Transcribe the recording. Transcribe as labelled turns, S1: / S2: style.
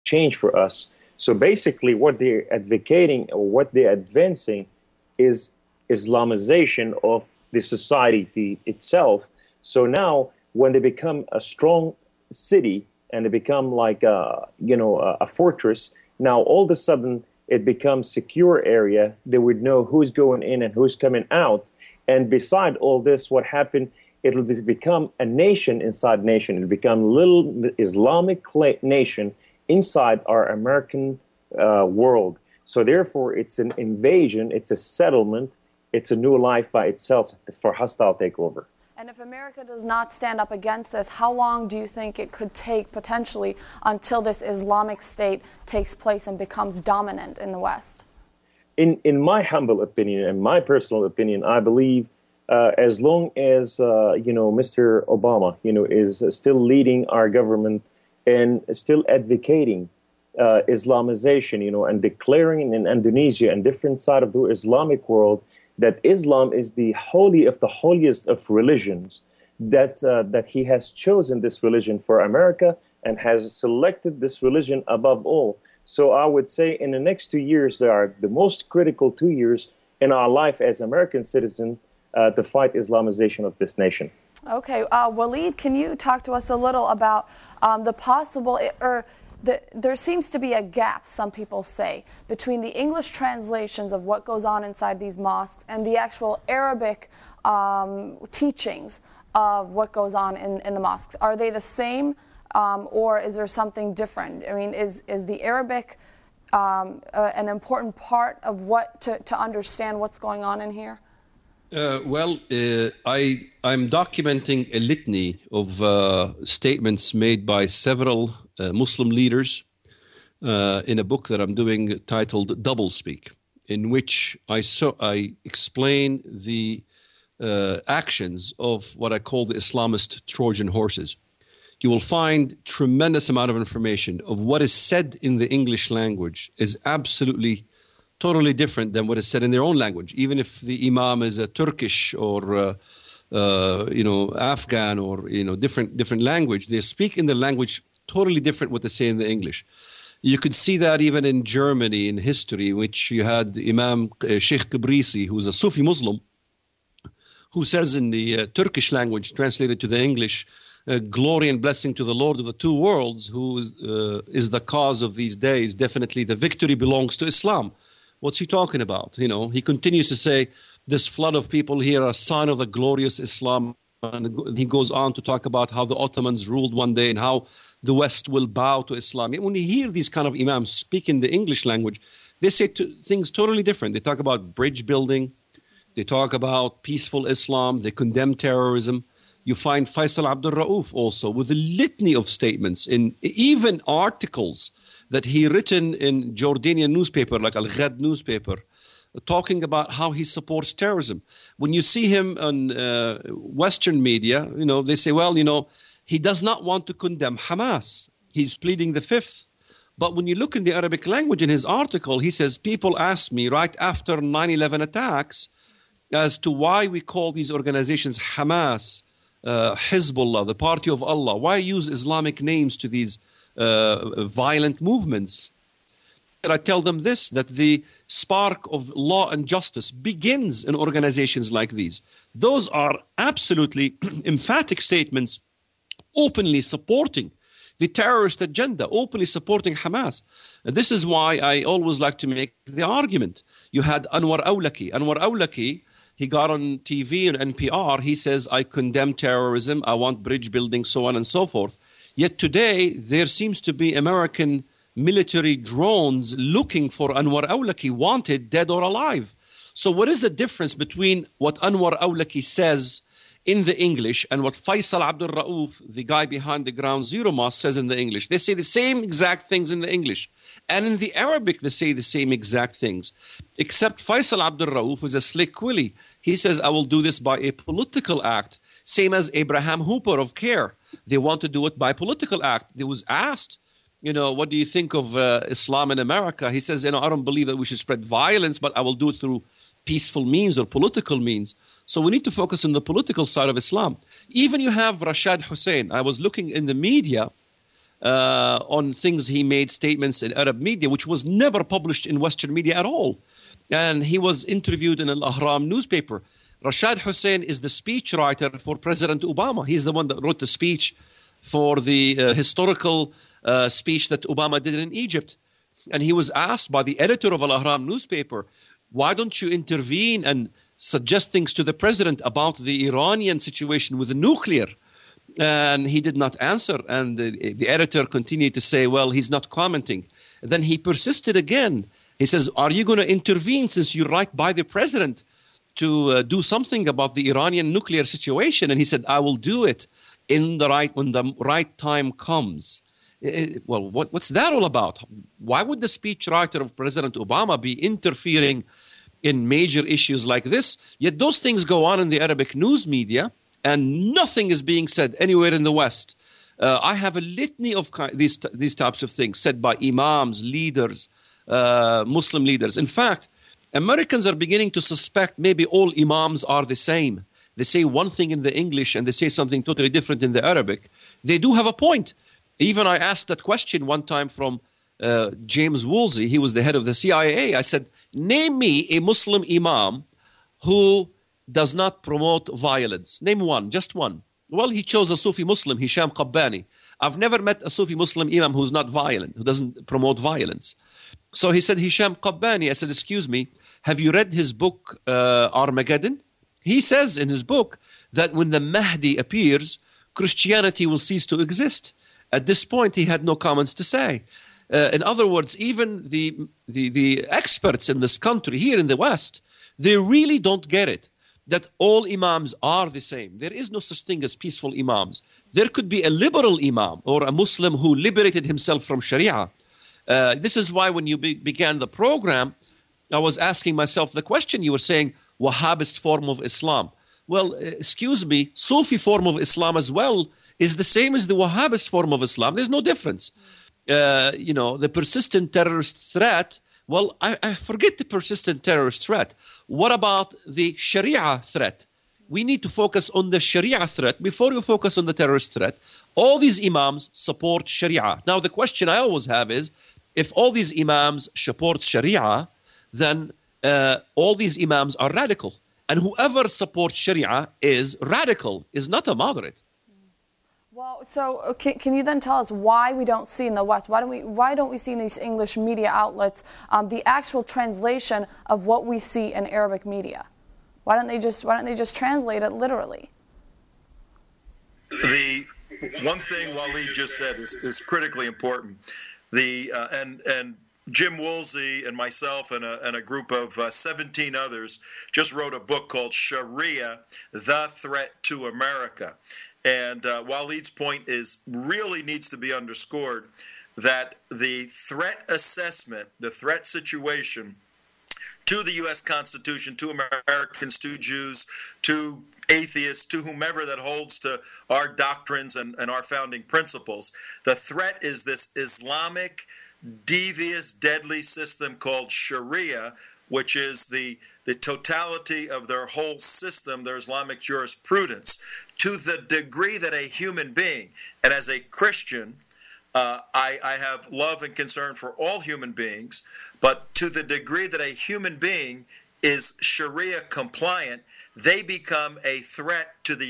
S1: change for us. So basically, what they're advocating or what they're advancing is Islamization of the society itself. So now, when they become a strong city and they become like a fortress, now all of a sudden it becomes secure area. They would know who's going in and who's coming out. And beside all this, what happened? It'll become a nation inside nation. It'll become a little Islamic nation inside our American world. So therefore, it's an invasion, it's a settlement, it's a new life by itself for hostile takeover.
S2: And if America does not stand up against this, how long do you think it could take potentially until this Islamic State takes place and becomes dominant in the West?
S1: In my humble opinion and my personal opinion, I believe as long as Mr. Obama is still leading our government and still advocating Islamization, and declaring in Indonesia and different side of the Islamic world that Islam is the holy of the holiest of religions, that he has chosen this religion for America and has selected this religion above all. So I would say in the next 2 years, they are the most critical 2 years in our life as American citizens to fight Islamization of this nation.
S2: Okay, Waleed, can you talk to us a little about the possible, there seems to be a gap, some people say, between the English translations of what goes on inside these mosques and the actual Arabic teachings of what goes on in the mosques. Are they the same, or is there something different? I mean, is the Arabic an important part of what to understand what's going on in here?
S3: I'm documenting a litany of statements made by several Muslim leaders in a book that I'm doing titled Doublespeak, in which I explain the actions of what I call the Islamist Trojan horses. You will find tremendous amount of information of what is said in the English language is absolutely totally different than what is said in their own language. Even if the Imam is a Turkish or Afghan or different language, they speak in the language totally different what they say in the English. You could see that even in Germany in history, which you had Imam Sheikh Qibrisi, who's a Sufi Muslim, who says in the Turkish language, translated to the English, glory and blessing to the Lord of the two worlds, who is the cause of these days. Definitely the victory belongs to Islam. What's he talking about? He continues to say, this flood of people here are a sign of the glorious Islam. And he goes on to talk about how the Ottomans ruled one day and how the West will bow to Islam. When you hear these kind of imams speak in the English language, they say things totally different. They talk about bridge building. They talk about peaceful Islam. They condemn terrorism. You find Faisal Abdul Rauf also with a litany of statements in even articles that he written in Jordanian newspaper, like Al-Ghad newspaper, talking about how he supports terrorism. When you see him on Western media, they say, well, he does not want to condemn Hamas. He's pleading the fifth. But when you look in the Arabic language in his article, he says, people asked me right after 9/11 attacks as to why we call these organizations Hamas, Hezbollah, the Party of Allah. Why use Islamic names to these violent movements? And I tell them this, that the spark of law and justice begins in organizations like these. Those are absolutely emphatic statements openly supporting the terrorist agenda, openly supporting Hamas. And this is why I always like to make the argument. You had Anwar Awlaki. Anwar Awlaki, he got on TV and NPR. He says, I condemn terrorism. I want bridge building, so on and so forth. Yet today, there seems to be American military drones looking for Anwar Awlaki, wanted, dead or alive. So what is the difference between what Anwar Awlaki says in the English and what Faisal Abdul Rauf, the guy behind the Ground Zero Mosque, says in the English? They say the same exact things in the English. And in the Arabic, they say the same exact things. Except Faisal Abdul Rauf is a slick willy. He says, I will do this by a political act. Same as Abraham Hooper of CARE. They want to do it by political act. They was asked, what do you think of Islam in America? He says, I don't believe that we should spread violence, but I will do it through peaceful means or political means. So we need to focus on the political side of Islam. Even you have Rashad Hussain. I was looking in the media on things he made statements in Arab media, which was never published in Western media at all. And he was interviewed in Al Ahram newspaper. Rashad Hussain is the speechwriter for President Obama. He's the one that wrote the speech for the historical speech that Obama did in Egypt. And he was asked by the editor of Al Ahram newspaper, why don't you intervene and suggest things to the president about the Iranian situation with the nuclear? And he did not answer. And the editor continued to say, well, he's not commenting. Then he persisted again. He says, are you going to intervene since you write by the president to do something about the Iranian nuclear situation? And he said, I will do it when the right time comes. Well, what's that all about? Why would the speechwriter of President Obama be interfering in major issues like this? Yet those things go on in the Arabic news media, and nothing is being said anywhere in the West. I have a litany of these types of things said by imams, leaders, Muslim leaders. In fact, Americans are beginning to suspect maybe all imams are the same. They say one thing in the English and they say something totally different in the Arabic. They do have a point. Even I asked that question one time from James Woolsey. He was the head of the CIA. I said, name me a Muslim imam who does not promote violence. Name one, just one. Well, he chose a Sufi Muslim, Hisham Qabbani. I've never met a Sufi Muslim imam who's not violent, who doesn't promote violence. So he said, Hisham Qabbani. I said, excuse me, have you read his book, Armageddon? He says in his book that when the Mahdi appears, Christianity will cease to exist. At this point, he had no comments to say. In other words, even the experts in this country, here in the West, they really don't get it, that all imams are the same. There is no such thing as peaceful imams. There could be a liberal imam or a Muslim who liberated himself from Sharia. This is why when you began the program, I was asking myself the question. You were saying Wahhabist form of Islam. Well, excuse me, Sufi form of Islam as well is the same as the Wahhabist form of Islam. There's no difference. The persistent terrorist threat, well, I forget the persistent terrorist threat. What about the Sharia threat? We need to focus on the Sharia threat before we focus on the terrorist threat. All these imams support Sharia. Now, the question I always have is, if all these imams support Sharia, then all these imams are radical. And whoever supports Sharia is radical, is not a moderate.
S2: Well, so can you then tell us why we don't see in the West, why don't we see in these English media outlets the actual translation of what we see in Arabic media? Why don't they just translate it literally?
S4: The one thing Waleed just said is critically important. And Jim Woolsey and myself and a group of 17 others just wrote a book called Sharia, The Threat to America. And Waleed's point really needs to be underscored, that the threat assessment, the threat situation to the U.S. Constitution, to Americans, to Jews, to atheists, to whomever that holds to our doctrines and our founding principles, the threat is this Islamic, devious, deadly system called Sharia, which is the totality of their whole system, their Islamic jurisprudence, to the degree that a human being, and as a Christian, I have love and concern for all human beings, but to the degree that a human being is Sharia compliant, they become a threat to the